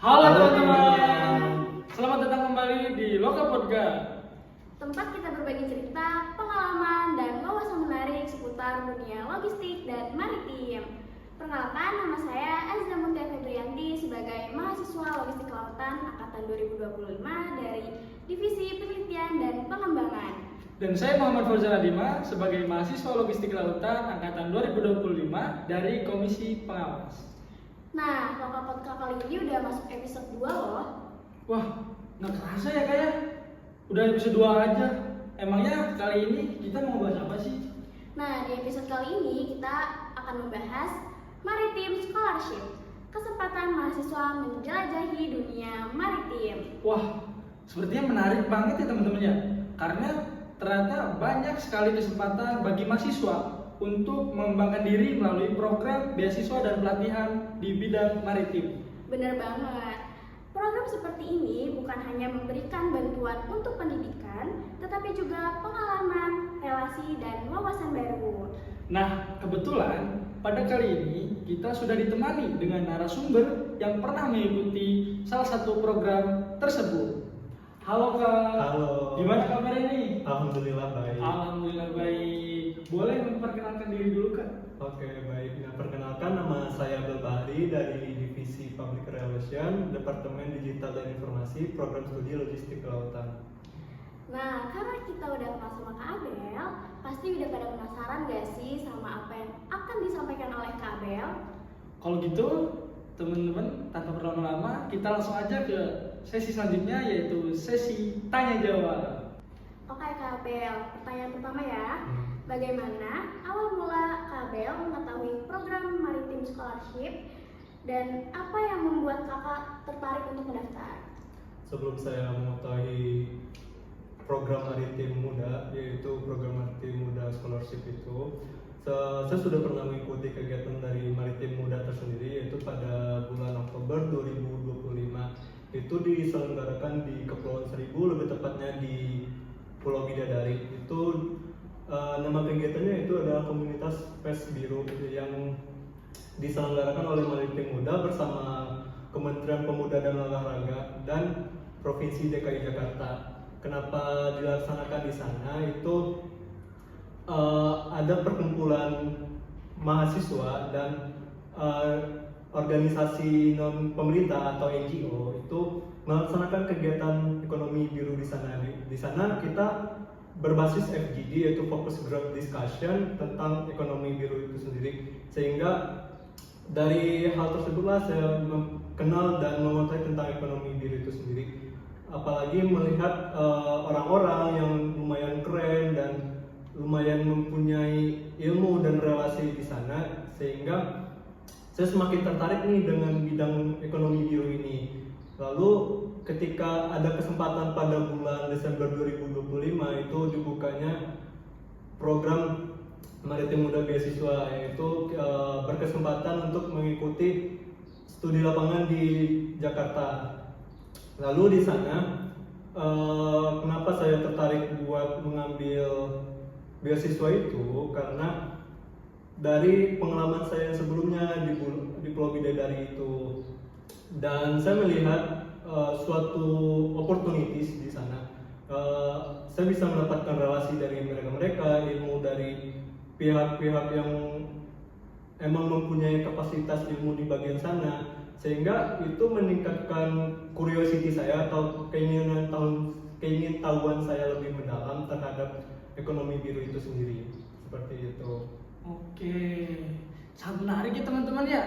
Halo teman-teman, selamat datang kembali di Loka Podcast. Tempat kita berbagi cerita, pengalaman, dan wawasan menarik seputar dunia logistik dan maritim. Perkenalkan, nama saya Azza Mutia Febrianti sebagai mahasiswa logistik kelautan angkatan 2025 dari Divisi Penelitian dan Pengembangan. Dan saya Muhammad Fauzan Adima sebagai mahasiswa logistik kelautan angkatan 2025 dari Komisi Pengawas. Nah, Loka Podcast kali ini udah masuk episode 2 loh. Wah, nggak kerasa ya kayak udah episode 2 aja. Emangnya kali ini kita mau bahas apa sih? Nah, di episode kali ini kita akan membahas Maritim Scholarship, kesempatan mahasiswa menjelajahi dunia maritim. Wah, sepertinya menarik banget ya teman-teman ya. Karena ternyata banyak sekali kesempatan bagi mahasiswa untuk mengembangkan diri melalui program beasiswa dan pelatihan di bidang maritim. Bener banget. Program seperti ini bukan hanya memberikan bantuan untuk pendidikan, tetapi juga pengalaman, relasi, dan wawasan baru. Nah, kebetulan pada kali ini kita sudah ditemani dengan narasumber yang pernah mengikuti salah satu program tersebut. Halo Kak. Halo. Gimana kabarnya nih? Alhamdulillah baik. Alhamdulillah baik. Boleh memperkenalkan diri dulu Kak? Oke, baik. Nah, perkenalkan nama saya Abdul Bahri dari Divisi Public Relation, Departemen Digital dan Informasi, Program Studi Logistik Kelautan. Nah, karena kita udah kenal sama Kak Abel, pasti udah pada penasaran gak sih sama apa yang akan disampaikan oleh Kak Abel? Kalau gitu, teman-teman, tanpa berlama-lama, kita langsung aja ke sesi selanjutnya, yaitu sesi tanya jawab. Oke Kak Abel, pertanyaan pertama ya. Bagaimana awal mula Kak Abel mengetahui program Maritim Scholarship dan apa yang membuat kakak tertarik untuk mendaftar? Sebelum saya mengetahui program Maritim Muda, yaitu program Maritim Muda Scholarship itu, saya sudah pernah mengikuti kegiatan dari Maritim Muda tersendiri, yaitu pada bulan Oktober 2025. Itu diselenggarakan di Kepulauan Seribu, lebih tepatnya di Pulau Bidadari. Itu nama kegiatannya itu adalah komunitas pes biru yang diselenggarakan oleh Maritim Muda bersama Kementerian Pemuda dan Olahraga dan Provinsi DKI Jakarta. Kenapa dilaksanakan di sana? Itu ada perkumpulan mahasiswa dan organisasi non pemerintah atau NGO itu melaksanakan kegiatan ekonomi biru di sana. Di sana kita berbasis FGD, yaitu Focus Group Discussion tentang ekonomi biru itu sendiri. Sehingga dari hal tersebutlah saya kenal dan mengetahui tentang ekonomi biru itu sendiri. Apalagi melihat orang-orang yang lumayan keren dan lumayan mempunyai ilmu dan relasi di sana, sehingga saya semakin tertarik nih dengan bidang ekonomi biru ini. Lalu ketika ada kesempatan pada bulan Desember 2025 itu dibukanya program Maritim Muda Beasiswa, yaitu berkesempatan untuk mengikuti studi lapangan di Jakarta. Lalu di sana kenapa saya tertarik buat mengambil beasiswa itu, karena dari pengalaman saya sebelumnya di Pulau Bidadari itu, dan saya melihat suatu opportunities di sana. Saya bisa mendapatkan relasi dari mereka-mereka, ilmu dari pihak-pihak yang emang mempunyai kapasitas ilmu di bagian sana, sehingga itu meningkatkan curiosity saya atau keingin tahuan saya lebih mendalam terhadap ekonomi biru itu sendiri. Seperti itu. Oke, sangat menarik ya teman-teman ya.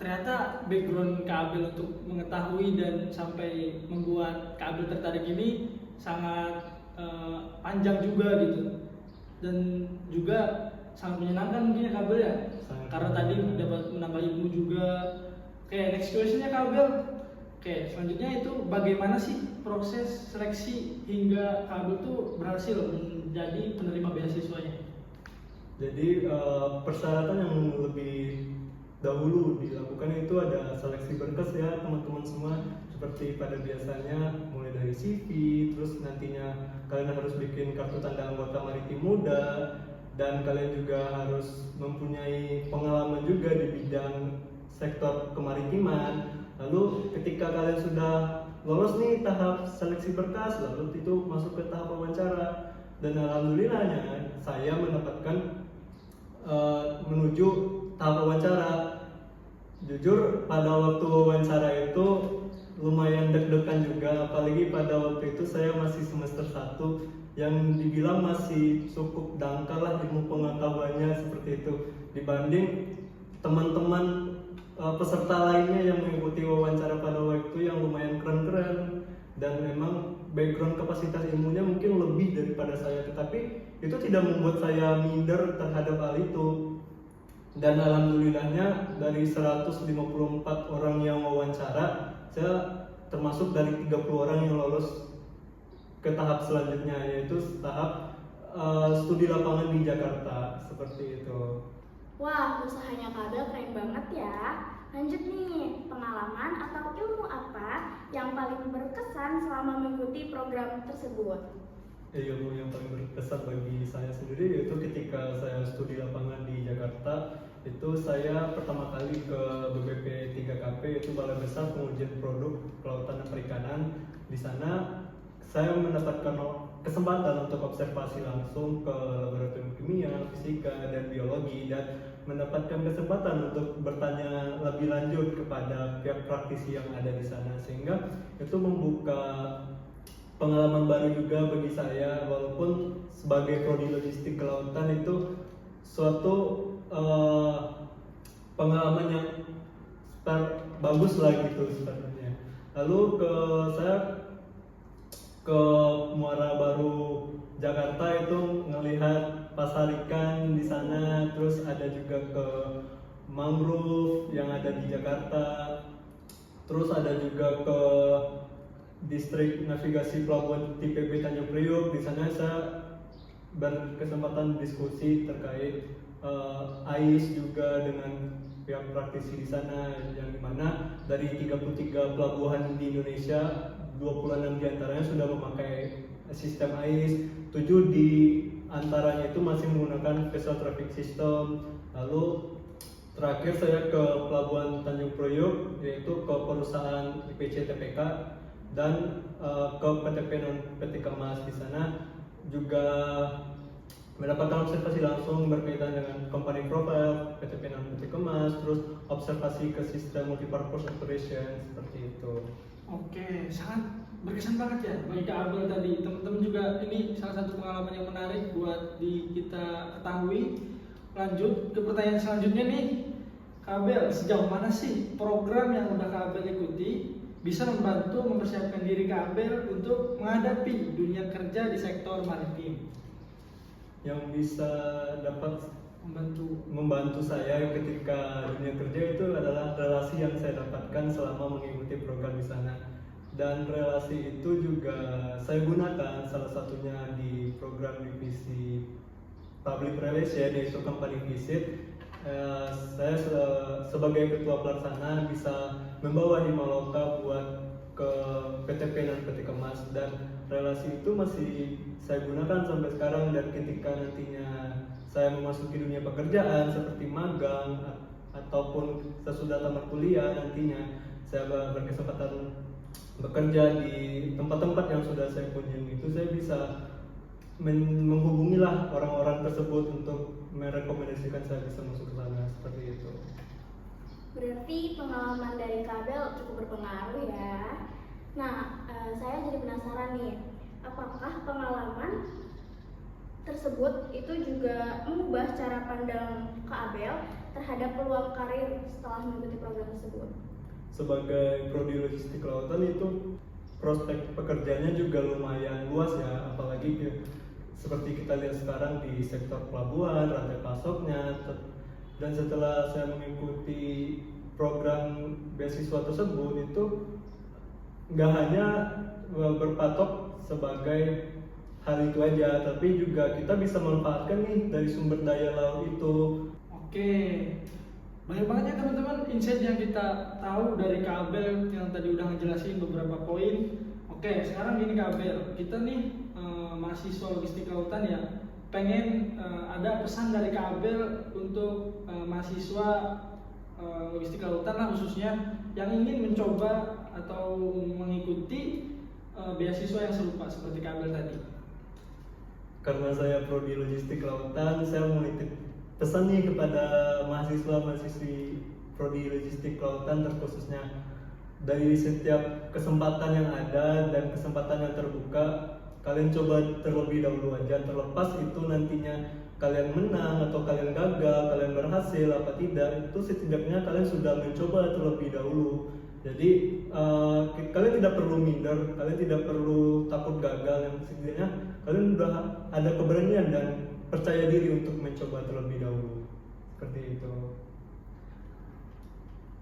Ternyata background Kak Abel untuk mengetahui dan sampai membuat Kak Abel tertarik ini sangat panjang juga gitu. Dan juga sangat menyenangkan mungkin ya Kak Abel ya. Karena tadi dapat menambah ilmu juga. Oke, next question-nya Kak Abel. Oke, selanjutnya itu bagaimana sih proses seleksi hingga Kak Abel tuh berhasil menjadi penerima beasiswanya? Jadi persyaratan yang lebih dahulu dilakukan itu ada seleksi berkas ya teman-teman semua, seperti pada biasanya mulai dari CV, terus nantinya kalian harus bikin kartu tanda anggota Maritim Muda, dan kalian juga harus mempunyai pengalaman juga di bidang sektor kemaritiman. Lalu Lalu ketika kalian sudah lolos nih tahap seleksi berkas, lalu itu masuk ke tahap wawancara. Dan alhamdulillahnya saya mendapatkan menuju tahap wawancara. Jujur pada waktu wawancara itu lumayan deg-degan juga, apalagi pada waktu itu saya masih semester 1 yang dibilang masih cukup dangkal lah ilmu pengetahuannya seperti itu dibanding teman-teman peserta lainnya yang mengikuti wawancara pada waktu itu yang lumayan keren-keren dan memang background kapasitas ilmunya mungkin lebih daripada saya, tetapi itu tidak membuat saya minder terhadap hal itu. Dan alhamdulillahnya dari 154 orang yang wawancara, saya termasuk dari 30 orang yang lolos ke tahap selanjutnya, yaitu tahap studi lapangan di Jakarta, seperti itu. Wah, usahanya Kabel keren banget ya. Lanjut nih, pengalaman atau ilmu apa yang paling berkesan selama mengikuti program tersebut? Ilmu yang paling berkesan bagi saya sendiri yaitu ketika saya studi lapangan di Jakarta, itu saya pertama kali ke BBP 3KP, yaitu Balai Besar Pengujian Produk Kelautan dan Perikanan. Di sana saya mendapatkan kesempatan untuk observasi langsung ke laboratorium kimia, fisika, dan biologi, dan mendapatkan kesempatan untuk bertanya lebih lanjut kepada pihak praktisi yang ada di sana, sehingga itu membuka pengalaman baru juga bagi saya. Walaupun sebagai prodi logistik kelautan itu suatu pengalaman yang bagus lah gitu sebenarnya. Lalu saya ke Muara Baru Jakarta itu ngelihat pasar ikan di sana, terus ada juga ke mangrove yang ada di Jakarta, terus ada juga ke distrik navigasi pelabuhan TPB Tanjung Priok. Di sana saya berkesempatan diskusi terkait AIS juga dengan pihak praktisi di sana, yang dimana dari 33 pelabuhan di Indonesia 26 diantaranya sudah memakai sistem AIS, 7 di antaranya itu masih menggunakan vessel traffic system. Lalu terakhir saya ke pelabuhan Tanjung Priok, yaitu ke perusahaan IPC TPK dan ke PT Kemas. Di sana juga mendapatkan observasi langsung berkaitan dengan company profile, PT Kemas, terus observasi ke sistem multipurpose operation seperti itu. Oke, sangat berkesan banget ya bagi Kak Abel tadi. Teman-teman juga ini salah satu pengalaman yang menarik buat kita ketahui. Lanjut ke pertanyaan selanjutnya nih, Kak Abel, sejauh mana sih program yang udah Kak Abel ikuti bisa membantu mempersiapkan diri Kak Abel untuk menghadapi dunia kerja di sektor maritim? Yang bisa dapat membantu saya ketika dunia kerja itu adalah relasi yang saya dapatkan selama mengikuti program di sana, dan relasi itu juga saya gunakan salah satunya di program divisi public relation, yaitu company visit. Saya sebagai ketua pelaksana bisa membawa Himaloka buat ke PTP dan PT Kemas, dan relasi itu masih saya gunakan sampai sekarang. Dan ketika nantinya saya memasuki dunia pekerjaan seperti magang ataupun sesudah tamat kuliah, nantinya saya berkesempatan bekerja di tempat-tempat yang sudah saya kunjungi, itu saya bisa menghubungilah orang-orang tersebut untuk merekomendasikan saya bisa masuk ke sana, seperti itu. Berarti pengalaman dari Kabel cukup berpengaruh ya. Nah, saya jadi penasaran nih, apakah pengalaman tersebut itu juga mengubah cara pandang Kabel terhadap peluang karir setelah mengikuti program tersebut? Sebagai prodi logistik kelautan itu prospek pekerjaannya juga lumayan luas ya, apalagi seperti kita lihat sekarang di sektor pelabuhan, rantai pasoknya. Dan setelah saya mengikuti program beasiswa tersebut, itu nggak hanya berpatok sebagai hal itu aja, tapi juga kita bisa manfaatkan nih dari sumber daya laut itu. Oke, banyak banget ya teman-teman insight yang kita tahu dari Kak Abel yang tadi udah ngejelasin beberapa poin. Oke, sekarang gini Kak Abel, kita nih mahasiswa logistik kelautan ya, pengen ada pesan dari Kak Abel untuk mahasiswa logistik lautan lah khususnya yang ingin mencoba atau mengikuti beasiswa yang serupa seperti Kak Abel tadi? Karena saya prodi logistik lautan, saya mau nitip pesan nih kepada mahasiswa-mahasiswi prodi logistik lautan, terkhususnya dari setiap kesempatan yang ada dan kesempatan yang terbuka, kalian coba terlebih dahulu aja, terlepas itu nantinya kalian menang atau kalian gagal, kalian berhasil apa tidak, itu setidaknya kalian sudah mencoba terlebih dahulu. Jadi kalian tidak perlu minder, kalian tidak perlu takut gagal, yang setidaknya kalian sudah ada keberanian dan percaya diri untuk mencoba terlebih dahulu. Seperti itu.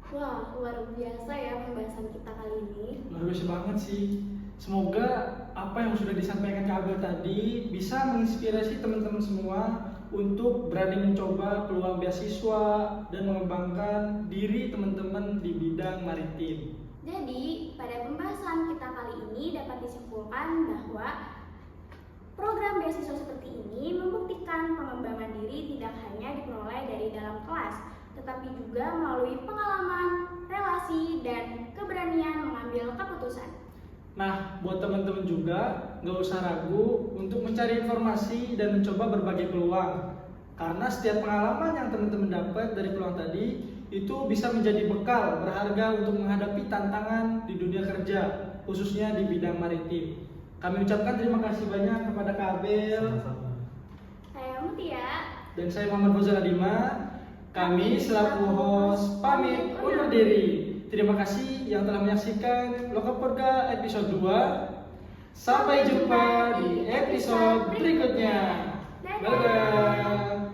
Wah, luar biasa ya pembahasan kita kali ini. Luar biasa banget sih. Semoga apa yang sudah disampaikan Kak Abel tadi bisa menginspirasi teman-teman semua untuk berani mencoba peluang beasiswa dan mengembangkan diri teman-teman di bidang maritim. Jadi, pada pembahasan kita kali ini dapat disimpulkan bahwa program beasiswa seperti ini membuktikan pengembangan diri tidak hanya diperoleh dari dalam kelas, tetapi juga melalui pengalaman, relasi, dan keberanian mengambil keputusan. Nah, buat teman-teman juga nggak usah ragu untuk mencari informasi dan mencoba berbagai peluang. Karena setiap pengalaman yang teman-teman dapat dari peluang tadi itu bisa menjadi bekal berharga untuk menghadapi tantangan di dunia kerja, khususnya di bidang maritim. Kami ucapkan terima kasih banyak kepada Kak Abel. Sama-sama. Saya Mutia. Dan saya Muhammad Fauzal Adima. Kami selaku host pamit undur diri. Terima kasih yang telah menyaksikan Loka Podcast episode 2. Sampai jumpa di episode berikutnya. Bye-bye.